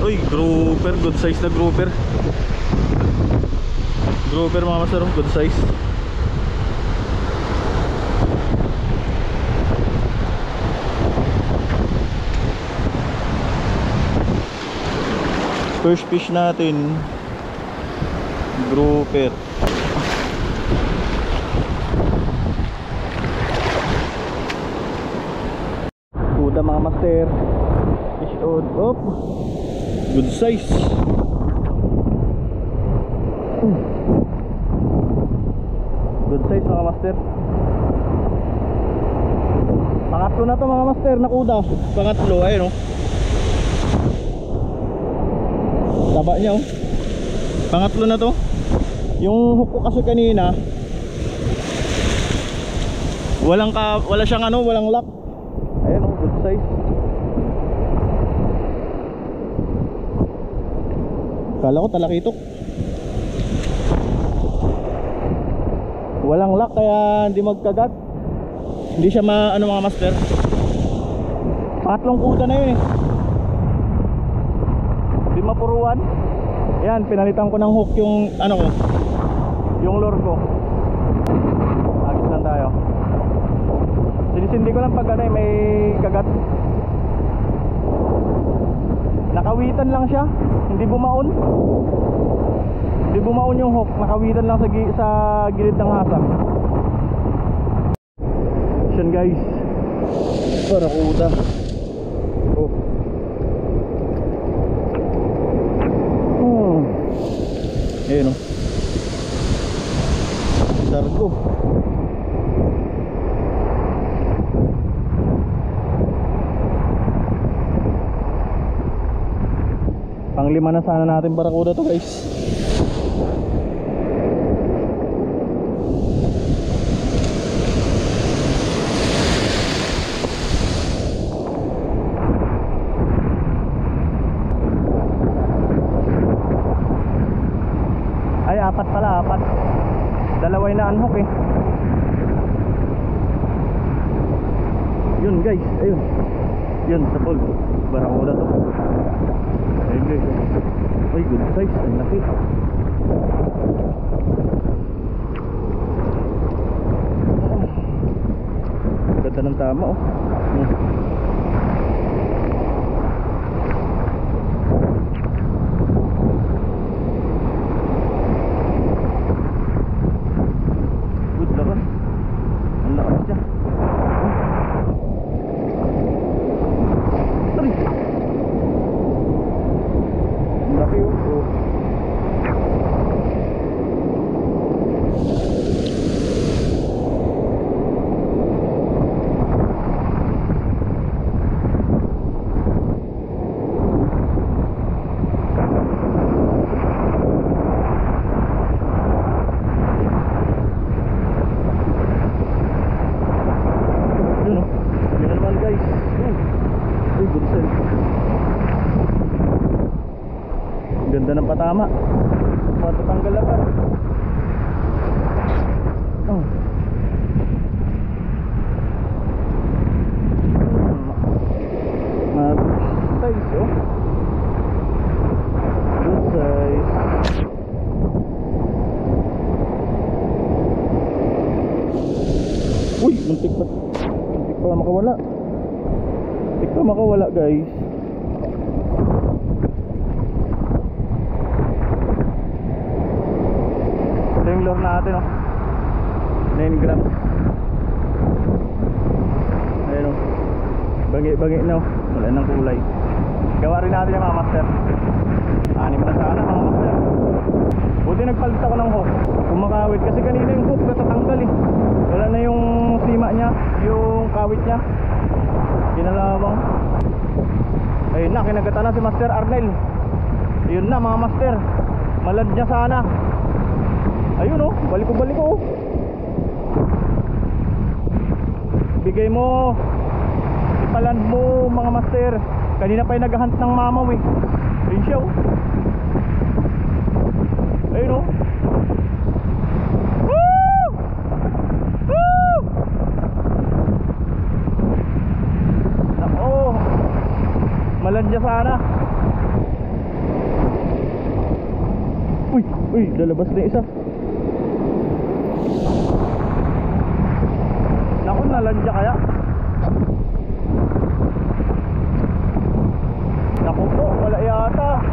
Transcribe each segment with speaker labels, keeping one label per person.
Speaker 1: Uy, grouper, good size na grouper. Grouper mga master, good size. First fish natin, grouper. Kuda mga master. Fish on, up. Good size. Good size mga master. Pangatlo na to mga master na kuda. Pangatlo, ayun o. Taba niya oh. Pangatlo na to. Yung hook ko kasi kanina wala siyang ano, walang lock. Ayun oh, good size. Kala ko talakitok. Walang lock kaya hindi magkagat. Hindi siya ano mga master. Pangatlong kuda na yun eh. Di mapuruan. Yan, pinalitan ko ng hook yung ano ko, yung lure ko. Agis lang tayo. Sinisindi ko lang pag ano, may kagat. Nakawitan lang siya, hindi bumaon. Hindi bumaon yung hook, nakawitan lang sa gilid ng hasang. Yan guys, barakuda. Oh. Ayan o, sargo. Panglima na sana natin barakuda to guys. Ay, apat pala, apat. Dalaway na unhook eh. Yun guys, ayun. Yun, sa pool. Barakuda to. Ayun guys. Ay, good size, ang laki. Ganda ng tama oh. Ganda ng patama. Matatanggal lang pa. Oh. Size oh. Good size. Uy, muntik pa makawala. Muntik pa makawala guys. Yung lure natin oh, 9 grams. Ayun oh, bangi na oh, wala nang kulay. Gawa rin natin yung mga master. 6 na sana mga master. Buti nagpalit ako ng hook, kumakawit kasi kanina yung hook natatanggal eh. Wala na yung sima nya, yung kawit nya, ginalawang. Ayun na, kinagatan na si Master Arnel. Ayun na mga master, malad nya sana. Ayun oh, balik ko oh. Bigay mo, ipaland mo mga master. Kanina pa yung naghahunt ng mamaw eh. Ayun siya oh. Ayun oh. Woo! Woo! Nako, malandya sana. Uy, uy, lalabas na isa. Naku, nalandya kaya? Naku po, wala yata.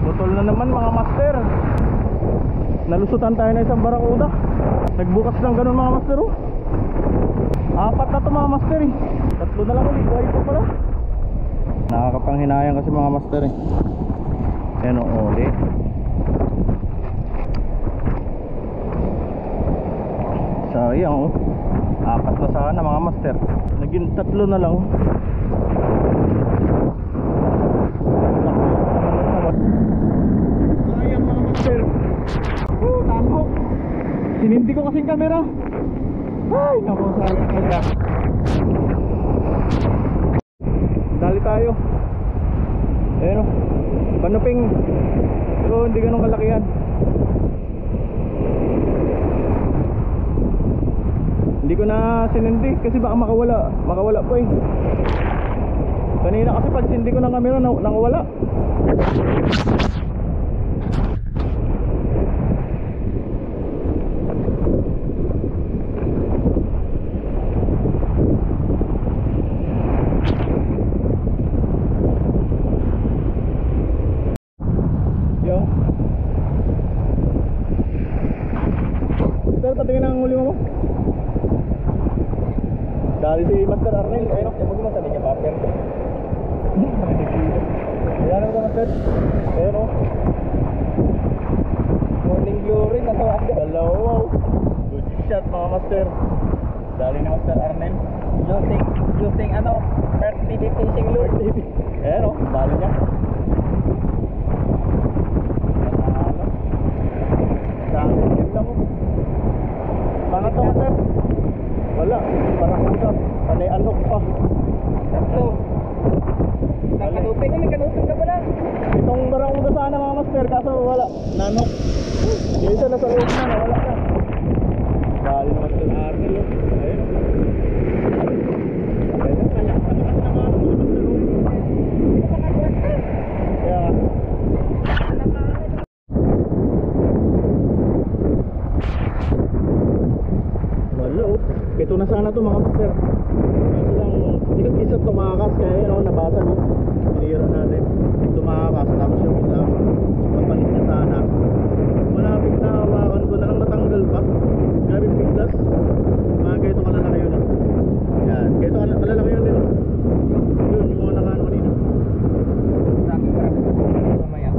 Speaker 1: Butol na naman mga master. Nalusutan tayo na isang barakuda. Nagbukas ng ganun mga master oh. Apat na to mga master eh. Tatlo na lang ulit, buhay pa pala. Nakakapanghinayang kasi mga master eh. Yan o, ulit. Sayang oh. Apat na sana mga master. Naging tatlo na lang. Sayang mga master. Tanghok. Sinindi ko kasing camera. Ay, naku, sayang kaya. Dali tayo. Ayan o. Panuping. Pero hindi ganun kalakihan. Hindi ko na sinindi kasi baka makawala po eh. Kanina kasi pag sindi ko ng camera nakawala. Yo. Sir, patingin ang huli mo. Dari si Master Arnel, ayun, huwag mo sabi niya, Master. Ayan ako Master. Ayun o. Morning glory, natawa ka. Dalawa. Good shot mga Master. Dali ni Master Arnel. Using ano, birthday fishing lure. Ayan o, dali niya. Saan lang o. Pangat to Master. Wala, barakuda. Panay anok pa. Tatlo. Nakanupin ka, may kanupin ka pala. Itong barakuda sana mga master, kaso wala. Nanok. Yung isa nasa loob na, nawala na. Dali naman sa Arnel. Ayun. Ayun, kaya. Patakas na mga master. Kaya nga. Ito na sana to mga master. Kasi lang yung isa tumakas kaya yun nabasa mo. Sinira natin. Tumakas tapos yung isa kapalit na sana. Malapit na hawakan ko na lang natanggal pa. Grabe biglas. Mga ganito kalalaki yun. Yan. Ganito kalalaki yun din. Yun yung mga nakano kanina. Grabe mamaya.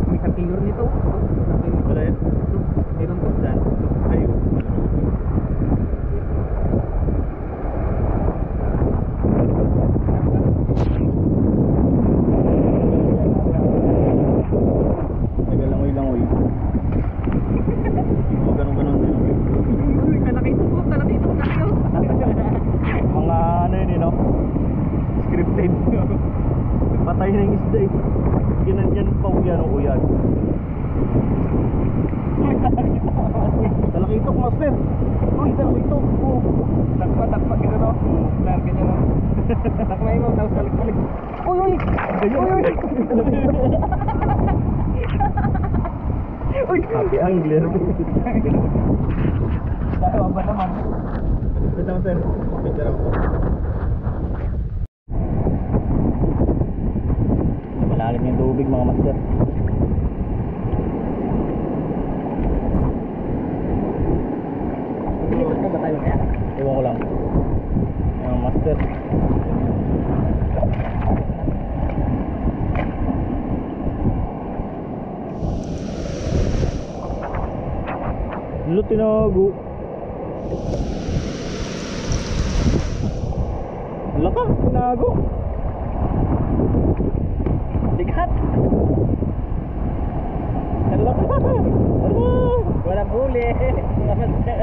Speaker 1: May kapilor nito. Wala yan. Meron to dyan. Ayun. Nagalangoy-langoy. O ganun-ganun din. Uy, talakito po kayo. Mga ano yun, no? Scripted. Patay na yung isda eh. Ginanyan pa uyan o uyan. Talakitok master. Uy, talakitok. Takpa gino no. Larga niya no. Takmay mo daw salik-salik. Uy. Uy. Happy angler. Dalawa ba naman? Ito master. Picture ako. Malalim yung tubig mga master. Iwan ko lang. Yung master. Lo tinago. Laka, tinago. Bigat. Laka. Wala huli. Master.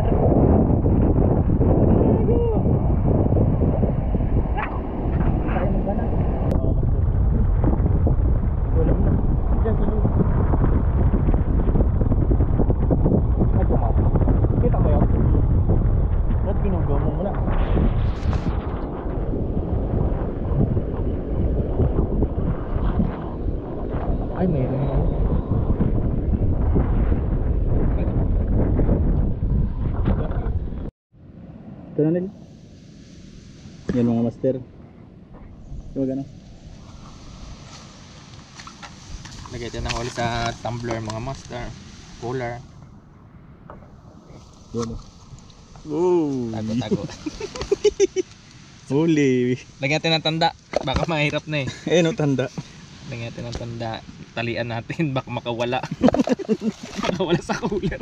Speaker 2: Ay, mayroon na.
Speaker 1: Ito na nila. Yan mga master. Huwag ano.
Speaker 2: Lagay din ng huli sa tumbler mga master. Cooler.
Speaker 1: Yan. Oh.
Speaker 2: Tago.
Speaker 1: Huli.
Speaker 2: Lagyan natin ng tanda. Baka mahirap na eh.
Speaker 1: Eh no tanda.
Speaker 2: Lagyan natin ng tanda. Talian natin. Baka makawala. Makawala sa cooler.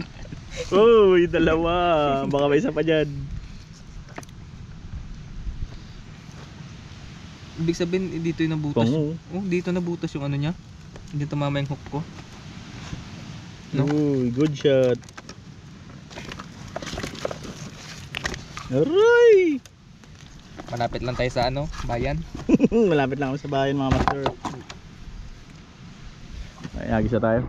Speaker 1: Uy, dalawa. Baka may isa pa dyan.
Speaker 2: Ibig sabihin dito yung nabutas.
Speaker 1: Pango.
Speaker 2: Oh, dito nabutas yung ano niya. Hindi tumama yung hook ko. No?
Speaker 1: Uy, good shot. Aray!
Speaker 2: Malapit lang tayo sa ano, bayan.
Speaker 1: Malapit lang kami sa bayan mga master. Ay, agis na tayo.